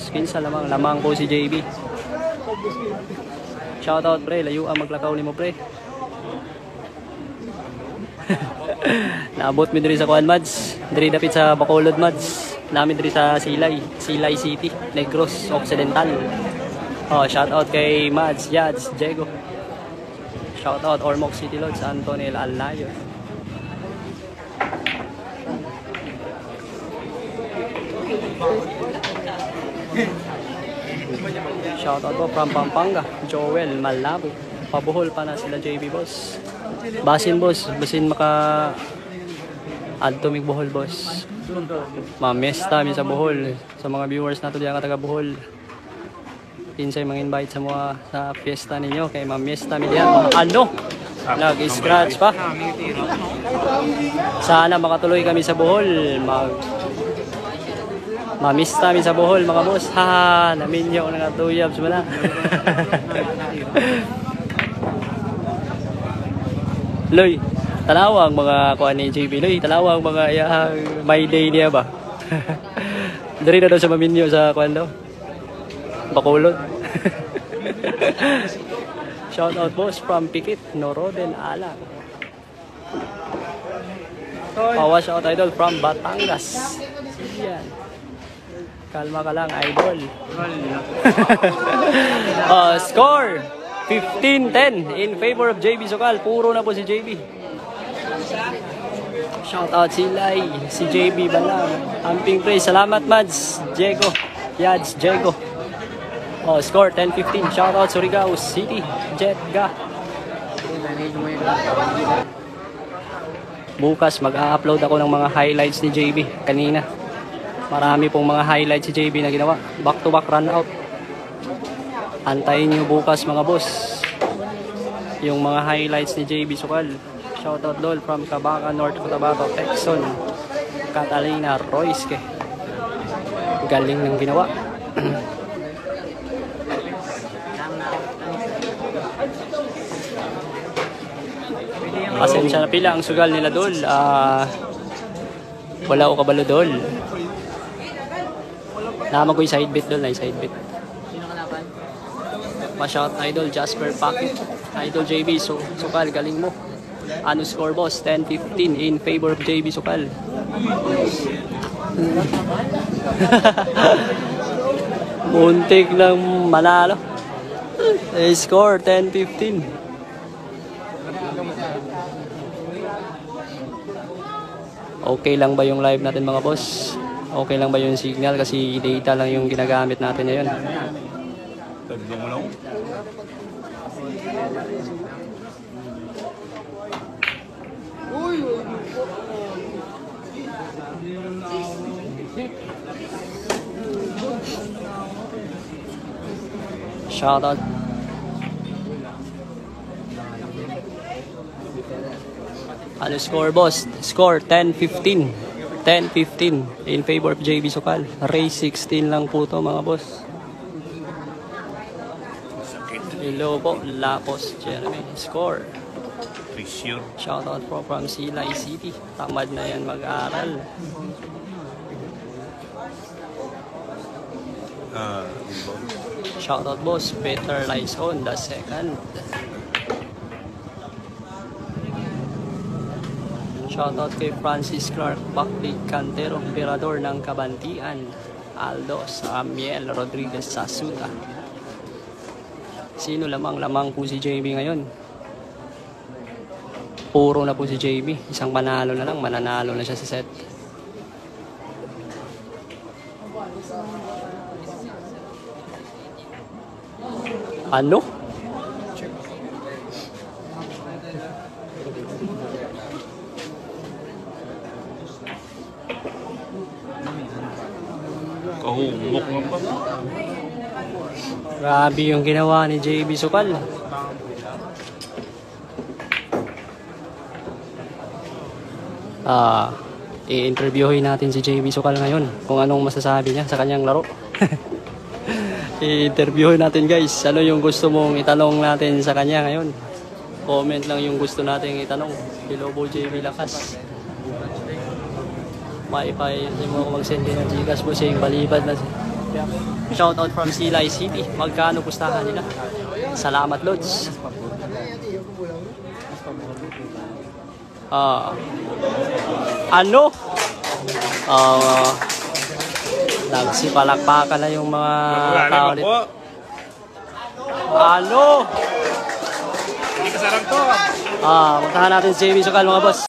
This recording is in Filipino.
Kinsa lamang. Lamang po si JB. Shoutout pre. Layo ang maglakaw ni mo pre. Naabot mi diri sa Kuan Mads. Diri dapit sa Bacolod Mads. Namin diri sa Silay City, Negros Occidental. Oh, shoutout kay Mads, Yads, Diego. Shoutout Ormoc City Lodge, Antonel Alayo. Shoutout po from Pampanga, Joel Malabo. Pabuhol pa na sila JB boss. Basin boss, basin maka adto mig Bohol boss. Mamesta mi sa Bohol sa mga viewers nato diyan ka taga Bohol. Kinsay mga invite sa mga sa fiesta ninyo kay mamesta mi diyan. Ano? Nag-scratch pa. Sana makatuloy kami sa Bohol. Mamista mi sa Bohol mga boss. Ha, naminyo nga tuyabs mo na. Loy, talawang mga kuan ni JB Loy, talawang mga my day niya ba? Dari na daw sa maminyo sa kuan daw. Bacolod. Shout out boss from Pikit, Noroden Ala. Pawa shout idol from Batangas. Yan. Kalma ka lang idol. Score 15-10 in favor of JB Sokal. Puro na po si JB. Shoutout Silay, si JB Balang. Amping praise. Salamat Mads, Diego, Yads, Diego. Oh, score 10-15. Shoutout Surigao City, Jetga. Bukas mag-a-upload ako ng mga highlights ni JB kanina. Marami pong mga highlights si JB na ginawa. Back to back run out. Antayin nyo bukas mga boss yung mga highlights ni JB Sokal. Shoutout lol from Cabaca, North Cotabato, Texon, Catalina Royske. Galing ng ginawa. Pasensya na pila ang sugal nila dol. Wala ko kabalo dol. Naman ko yung side bit dol na yung side bit. Pa-shout idol Jasper Packet, idol JB Sokal, galing mo. Ano score boss? 10-15 in favor of JB Sokal. Muntik ng manalo. Score 10-15. Okay lang ba yung live natin mga boss? Okay lang ba yung signal? Kasi data lang yung ginagamit natin ngayon. Shoutout. Ano score boss? Score 10-15. 10-15 in favor of JB Sokal. Race 16 lang po to mga boss. Hello po, Lapos Jeremy. Score. Shoutout po from Silay City. Tamad na yan mag-aral. Shoutout boss, Peter Lyson the second. Shoutout kay Francis Clark Bakli Cantero, Emperador ng Kabantian. Aldo Samuel Rodriguez Sasuta. Sino lamang po si JB ngayon? Puro na po si JB. Isang manalo na lang, mananalo na siya sa set. Ano? Kahumok nga pa. Grabe yung ginawa ni JB Sokal. I-interviewin natin si JB Sokal ngayon kung anong masasabi niya sa kanyang laro. I-interviewin natin guys. Ano yung gusto mong itanong natin sa kanya ngayon? Comment lang yung gusto natin itanong. Bilobo JB Lakas. May pa mo ako mag-send din ng Gcash mo siyang balibad na siya. Shoutout from Silay City. Magkano pustahan nila? Salamat, Lods. Ano? Nagsipalakpakan na yung mga tao dito. Ano? Hindi kasarang to. Puntahan natin si JB Sokal, mga boss.